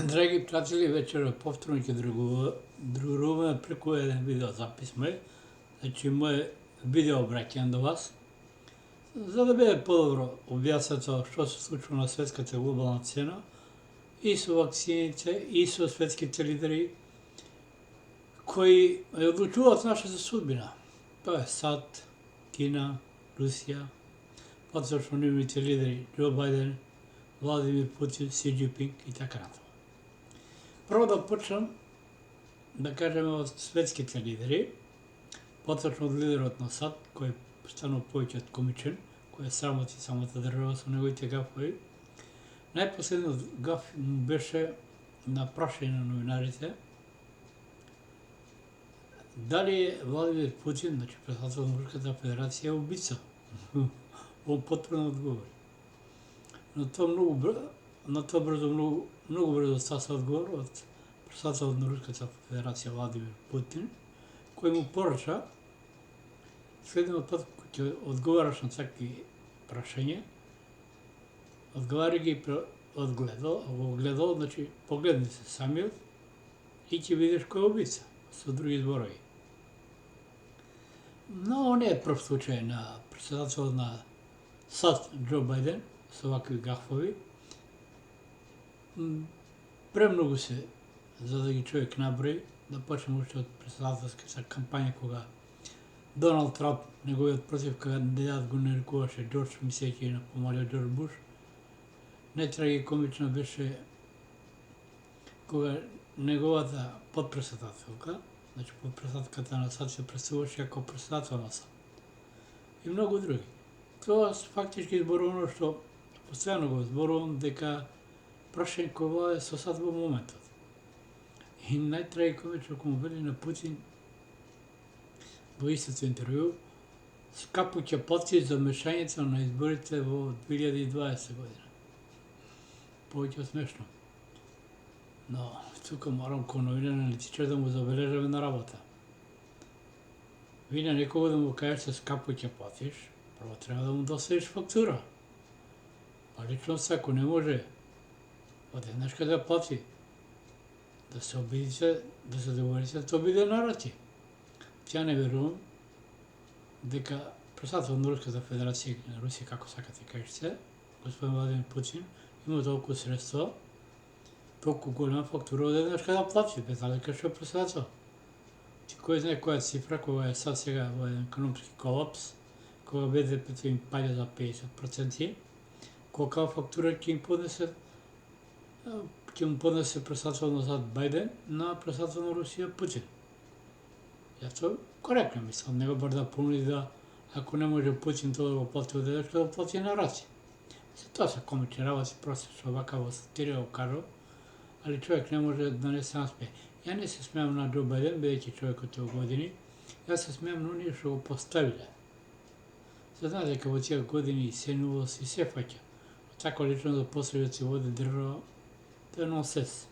Драги приятели, вечера повторно ќе другуваме преку еден видеозапис мој, значи мој видео обраќање до вас, за да биде подобро објаснето што се случува на светската глобална сцена и со вакцините и со светските лидери кои одлучуваат нашата судбина. Тоа е САД, Кина, Русија, поточно нивните лидери Џо Бајден, Владимир Путин, Си Џинпинг и така натаму. Прво да почнам да кажеме од светските лидери, поточно од лидерот на САД, кој станува повеќе од комичен, кој е срамоти самата држава со неговите гафови. Најпоследниот гаф беше на прашање на новинарите дали Владимир Путин, значи председател на Руската федерација, е убица. Он потврдно одговори. На тоа многу брзо стаса одговор од председателот на Руската федерација Владимир Путин, кој му порача следниот пат кој ќе одговараш на такви прашања, одговари ги од гледал, значи погледни се самиот и ќе видиш кој е убица, со други зборови. Но не е прв случај на председателот на САД Џо Бајден со вакви гафови. Премногу се за да ги човек наброи, да почнем уште од председателската кампања кога Доналд Трамп, неговиот против кандидат, го нарекуваше Џорџ, мислејќи на помалиот Џорџ Буш. Најтрагикомично беше кога неговата подпредседателка, значи подпредседателката на САД се представуваше како председател на САД. И многу други. Тоа фактички зборува што постојано го зборувам дека прашање кој владе со САД во моментот. И најтрагикомично кога му вели на Путин во истото интервју, скапуќа потпис за мешањето на изборите во 2020 година. Повеќе од смешно. Но тука морам како новинар аналитичар да му забележаме на работа. Ви на некого да му кажете скапуќа платиш, прво треба да му доставиш фактура. Па лично ако не може одеднаш да плати, да се обидите, да се договорите, тоа биде нарати. Ја не верувам дека председател на Руската федерација на Русија, како сакате кажете, господин Владимир Путин, има толку средства, толку голема фактура одеднаш да плати, без разлика што е председател. Кој знае која цифра, кога е сад сега во еден економски колапс, кога БДП-то им паѓа за 50%, колка фактура ќе му поднесе председател на САД Бајден на председател на Русија Путин. Јас коректно мислам, него бар да понуди да, ако не може Путин тоа да го плати одеднаш, да го плати на раци. Тоа се комични работи, просто што вака во сатира го кажу, али човек не може да не се насмее. Ја не се смеам на Џо Бајден, бидејќи човекот е во години, јас се смеам на оние што го поставиле. Се знае дека во тие години сенувост и се фаќа. Така лично да постави да се води држава, тоа е нонсенс.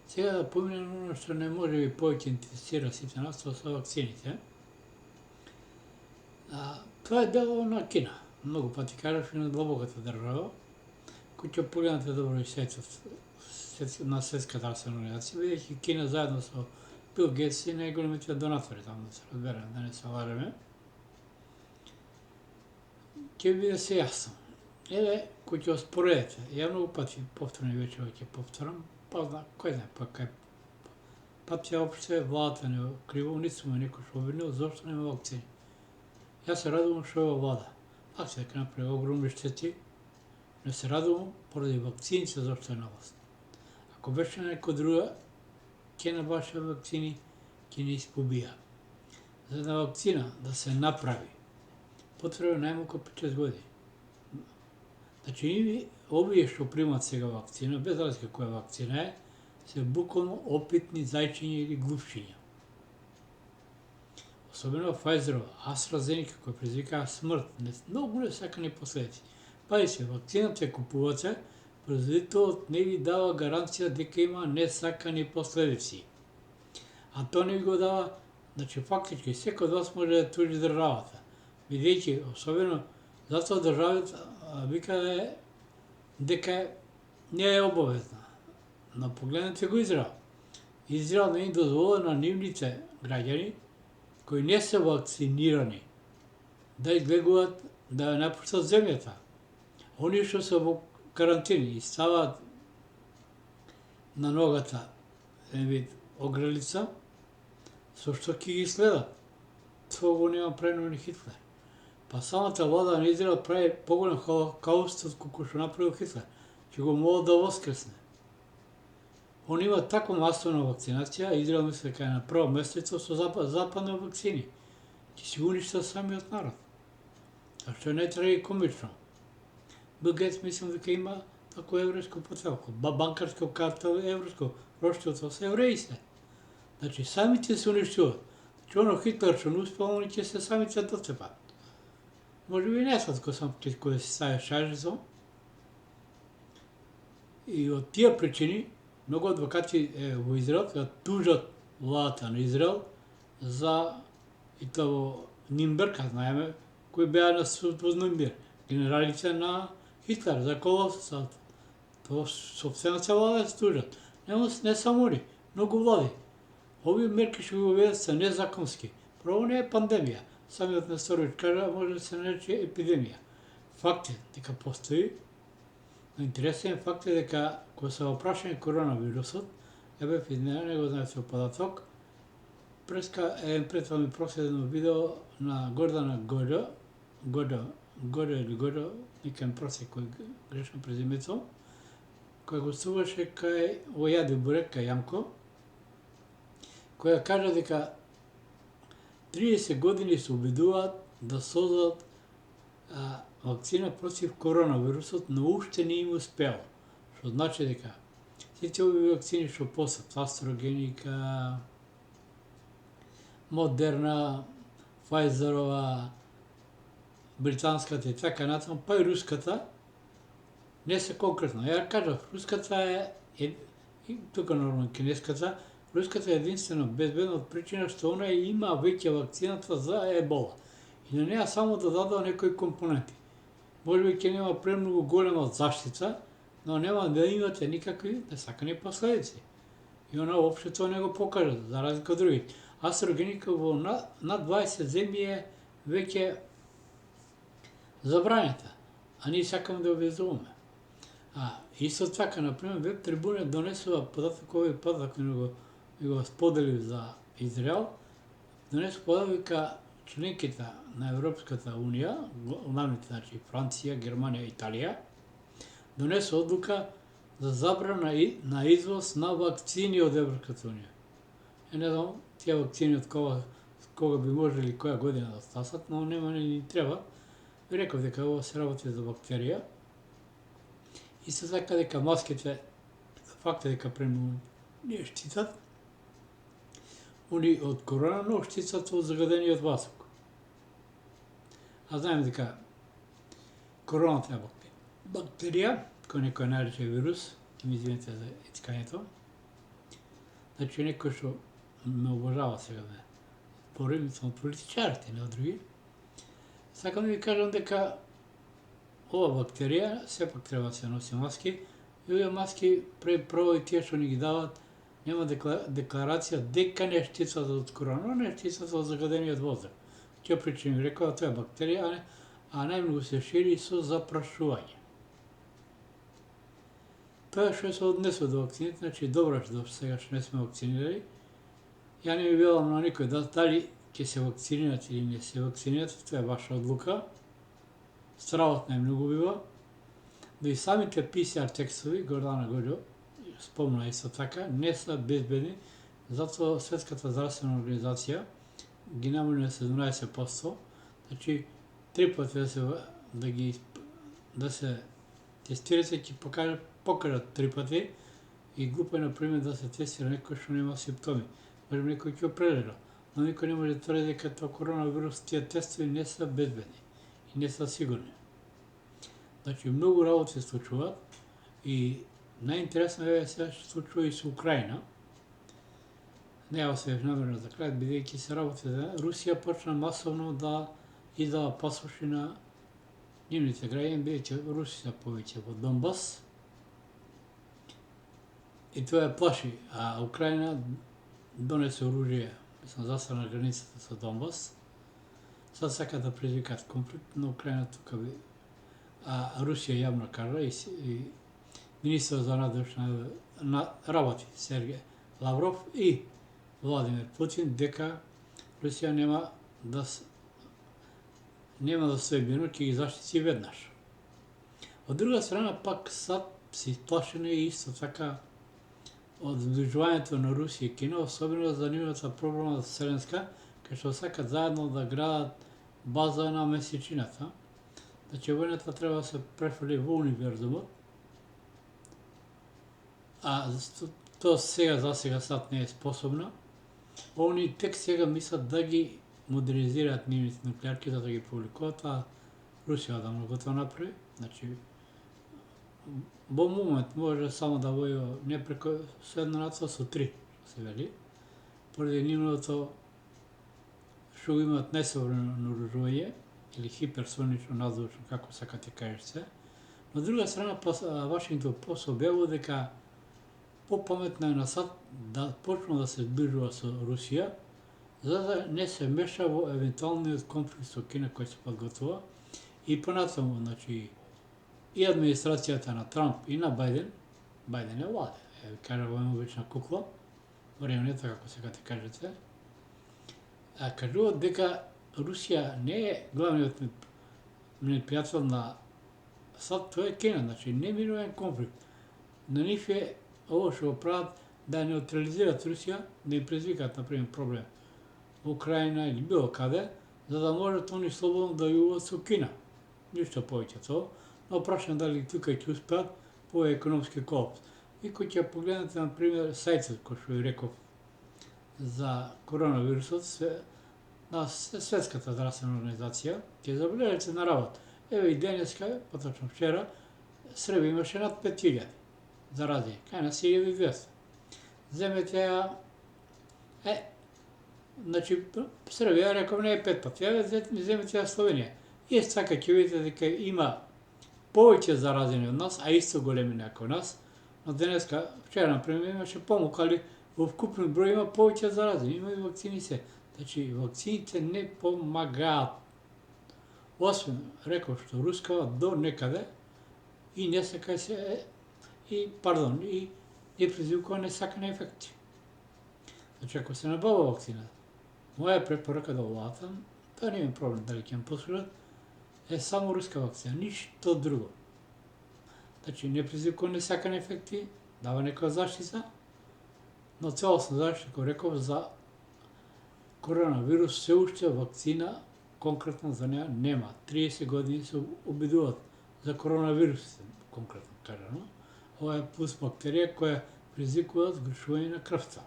Сега да поминем на оно што не може би повеќе интересира сите нас, тоа со вакцините. Тоа е дело на Кина. Многу пати кажав и на длабоката држава, кој ќе погледнате добро и светот на светската организација, бидејќи Кина заедно со Бил Гейтс и најголемите донатори, таму да се разбереме, да не се лажеме, ќе биде се јасно. Еве, кој ќе оспоредите, ја многу пати повторно и вече ќе повторам, па кој знае, па кај пати опште владата не криво, ниту сме некој што обвинил, зашто нема вакцини. Јас се радувам што ова влада, пак се дека направи огромни штети, но се радувам поради вакцините зашто е на власт. Ако беше некој друга, ќе набаша вакцини, ќе не испобија. За една вакцина да се направи, потребно најмалку 5-6 години. Значи, овие што примат сега вакцина, без разлика која вакцина е, се буквално опитни зајчиња или глувчиња. Особено Pfizerova, AstraZeneca, кој предизвикаа смрт, многу несакани последици. Пајте, вакцината ја купувате, производителот не ви дава гаранција дека има несакани последици. А тоа не ви го дава, значи фактички секој од вас може да тужи државата. Бидејќи, особено, затоа државата вика дека не е обовезна. Но погледнете го Израел. Израел не им дозволи на нивните граѓани кои не се вакцинирани да избегуваат да ја напуштат земјата. Они што се во карантини и ставаат на ногата вид огрелица, со што ќе ги следат. Тоа го нема правено ни Хитлер. Па самата влада на Израел прави поголем хаос од колку што направил Хитлер. Ќе го молат да воскресне. Он има таква масовна вакцинација, Израел мисли дека е на прво местото со западни вакцини. Ќе си уништат самиот народ. А што не треба и комично. Бил Гейтс мислам дека има тако еврејско потелко. Банкарско картел еврејско, роштилство се евреи се. Значи самите се уништуваат. Значи оно Хитлер што не успел, они ќе се самите доцепат. Може би не сладко сам кој се стави шажицо. И од тие причини многу адвокати во Израел ќе тужат владата на Израел за и тоа во Нимберг, знаеме кои беа на суд во Нимберг, генералите на Хитлер за колосот. Тоа собствената влада се тужат. Не само они, многу влади. Овие мерки што ги воведат се незаконски. Прво не е пандемија. Самиот Несторовиќ кажа може да се нарече епидемија. Факт е дека постои. Но интересен факт е дека кога се опрашање коронавирусот, ја бев изненаден, не го знаев тој податок. Преска еден пријател ми проследено видео на Гордана Годо, нека ми проси кој грешно презимето, која гостуваше кај во Јади Бурек, кај Јанко, која кажа дека 30 години се обидуваат да создадат вакцина против коронавирусот, но уште не им успеало. Што значи дека сите овие вакцини што постат, Астрогеника, Модерна, Фајзерова, британската и така натаму, па и руската, не се конкретно. Ја кажав, руската е и тука нормално кинеската, руската е единствено безбедна од причина што она има веќе вакцината за ебола. И на неа само да дадува некои компоненти. Може би ќе нема премногу голема заштита, но нема да имате никакви несакани последици. И она воопшто тоа не го покажа, за разлика од другите. Астрогеника во над 20 земји е веќе забранета, а ние сакаме да обвезуваме. Исто така, например, Веб Трибуна донесува податок, овој податок ми го споделив за Израел, донесува податок дека членките на Европската Унија, главните, значи Франција, Германија, Италија, донесува одлука за забрана на извоз на вакцини од Европската Унија. Не знам, тие вакцини од кога би можели која година да стасат, но нема ни треба. Ви реков дека ово се работи за бактерија. Исто така дека маските, факт е дека премногу не штитат, они од корона, но штитат од загадениот ваздух. А знаеме дека короната е бактерија, кој некој нарече вирус, ми извините за ицкањето. Значи некој што ме обожава сега да борим со политичарите, не од други. Сакам да ви кажам дека ова бактерија сепак треба да се носи маски, и овие маски прво и тие што ни ги дават нема декларација дека не штитат од корона, не штитат од загадениот воздух. Тие причини рекоа тоа е бактерија, а најмногу се шири со запрашување. Тоа што се однесува до вакцините, значи добро што сега што не сме вакцинирали. Ја не ми велам на никој дали ќе се вакцинират или не се вакцинират, тоа е ваша одлука. Стравот најмногу бива. Да и самите PCR текстови, Гордана Годо спомна исто така, не се безбедни, затоа Светската здравствена организација ги намали на 17%, значи 3 пати да се тестирате ќе покажат 3 пати и глупо е, например, да се тестира некој што нема симптоми. Може би некој ќе определува, но никој не може да тврди дека тоа коронавирус, тие тестови не се безбедни и не се сигурни. Значи, многу работи се случуваат и најинтересно е сега што се случува и со Украина. Нема се намерно за крај, бидејќи се работи за Русија почна масовно да издава пасоши на нивните граѓани, бидејќи руси се повеќе во Донбас. И това я плаши. А Украина донесе оружие, застана на границата со Донбас. Sad сака да предизвикат конфликт, но Украина тука би. А Русија јавно кажа и министр за надвошна работи Сергеј Лавров и Владимир Путин дека Русија нема да стои мирно, ќе ги заштити веднаш. Од друга страна пак САД се исплашени исто така од зближувањето на Русија и Кина, особено за нивната програма Вселенска, кај што сакат заедно да градат база на месечината. Значи, војната треба да се префрли во универзумот, а тоа за сега САД не е способна. Они тек сега мислат да ги модернизираат нивните нуклеарки, за да ги публикуваат, а Русија да многу тоа направи. Значи, во момент може само да војува не преку со една нација, со три, се вели, поради нивното што го имаат најсовремено оружје или хиперсонично надвошно, како сакате кажеш се. Но од друга страна, Вашингтон Пост објавува дека попаметно е на САД да почнува да се зближува со Русија, за да не се меша во евентуалниот конфликт со Кина кој се подготвува. И понатаму, значи, и администрацијата на Трамп и на Бајден е владе, кажа во обична кукла, марионета, како сакате кажете, кажуваат дека Русија не е главниот непријател на САД, тоа е Кина, значи не мировен конфликт. На нив е ово што го прават да неутрализираат Русија, да им предизвикаат, например, проблем во Украина или било каде, за да можат они слободно да јуват со Кина. Ништо повеќе тоа, но прашам дали тука ќе успеат по економски колапс. И кој ќе погледнете, например, сајтот, кој што ви реков, за коронавирусот, на Светската здравствена организација, ќе забележите на работа. Еве и денеска, поточно вчера, Србија имаше над 5000 заразени, кај нас 1200. Земете ја, значи, Србија, реков, не е 5 пати, земете ја Словенија. И така ќе видите дека има повеќе заразени од нас, а исто големи како нас, но денеска, вчера, например, имаше помалку, али во вкупен број има повеќе заразени, има и вакцини се. Значи, вакцините не помагаат. Освен, реков што рускава до некаде и не сака се, и не предизвикува несакани ефекти. Значи, ако се набава вакцина, моја препорака до владата, тоа не има проблем дали ќе послушат, е само руска вакцина, ништо друго. Значи, не предизвикува несакани ефекти, дава некоја заштита, но целосно заштита, кој реков, за коронавирус се уште вакцина конкретно за неа нема. 30 години се обидуваат за коронавирусите, конкретно кажано. Ова е пус бактерија која предизвикува згрушување на крвта.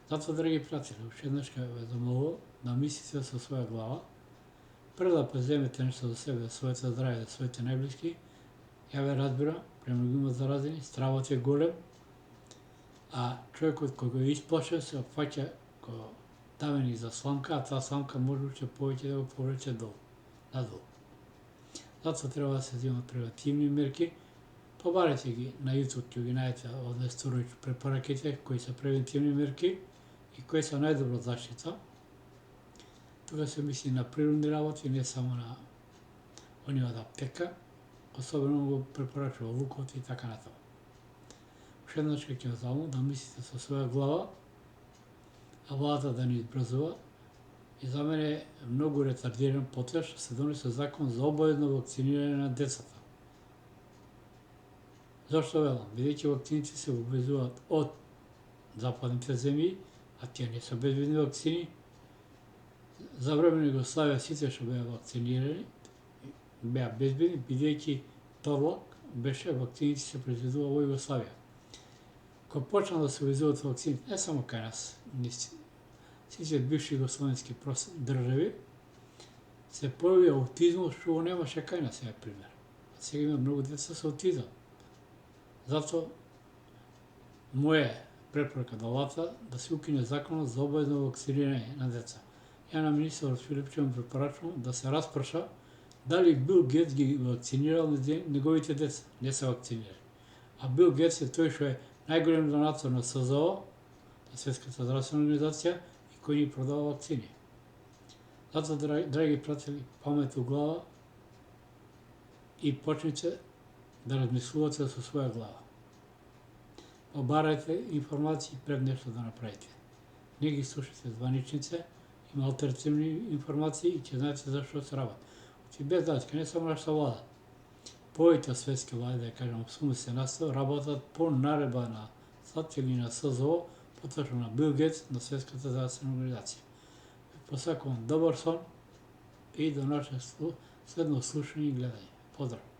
Затоа, драги пријатели, уште еднаш ќе ве замолувам да мислите со своја глава, пред да преземете нешто за себе, за своето здравје, за своите најблиски. Ја ве разбирам, премногу има заразени, стравот е голем, а човекот кој го исплашен се опфаќа ко давени за сламка, а таа сламка може уште повеќе да го повлече надолу. Затоа треба да се земат превентивни мерки. Побарете ги на YouTube, ќе ги најдете од Нестороvić препораките кои се превентивни мерки и кои се најдобра заштита. Тука се мисли на природни работи, не само на онива од аптека, особено го препорачува лукот и така натаму. Уште еднаш ќе ве замолам да мислите со своја глава, а владата да ни избрзува. И за мене е многу ретардиран потез што се донесе закон за обаvezно вакцинирање на децата. Зошто велам? Бидејќи вакцините се обвезуваат од западните земји, а тие не се безбедни вакцини. За време на Југославија сите што беа вакцинирани беа безбедни, бидејќи Торлак беше вакцините се произведува во Југославија. Кога почна да се произведуваат вакцини, не само кај нас, сите бивши југословенски држави, се појави аутизмот што го немаше кај нас, пример. А сега има многу деца со аутизам. Затоа, моја препорака до владата да се укине законот за обаvezно вакцинирање на деца. Ја на министерот Филипчев препорачувам да се распраша дали Бил Гейтс ги вакцинирал неговите деца. Не се вакцинирали. А Бил Гейтс е тој што е najgorem donator na SZO, na Svjetska zdravstvena organizacija, i koji njih prodava vakcini. Zato, dragi pratitelji, pamet u glava i počnite da razmislujete sa svoja glava. Obarajte informacije pred nešto da napravite. Neki slušajte zvaničnice, ima alternativne informacije i će znati zašto se rabati. Znači, bez dačka, ne samo naša vlada. Povijte svetske vlade, da kažemo, sumu se nastavio rabotat po naredbama SAT ili na SZO, potražno na Bill Gates, na Svjetska zdravstvena organizacija. Posako vam dobar son i do našeg slednog slušanja i gledanja. Pozdrav!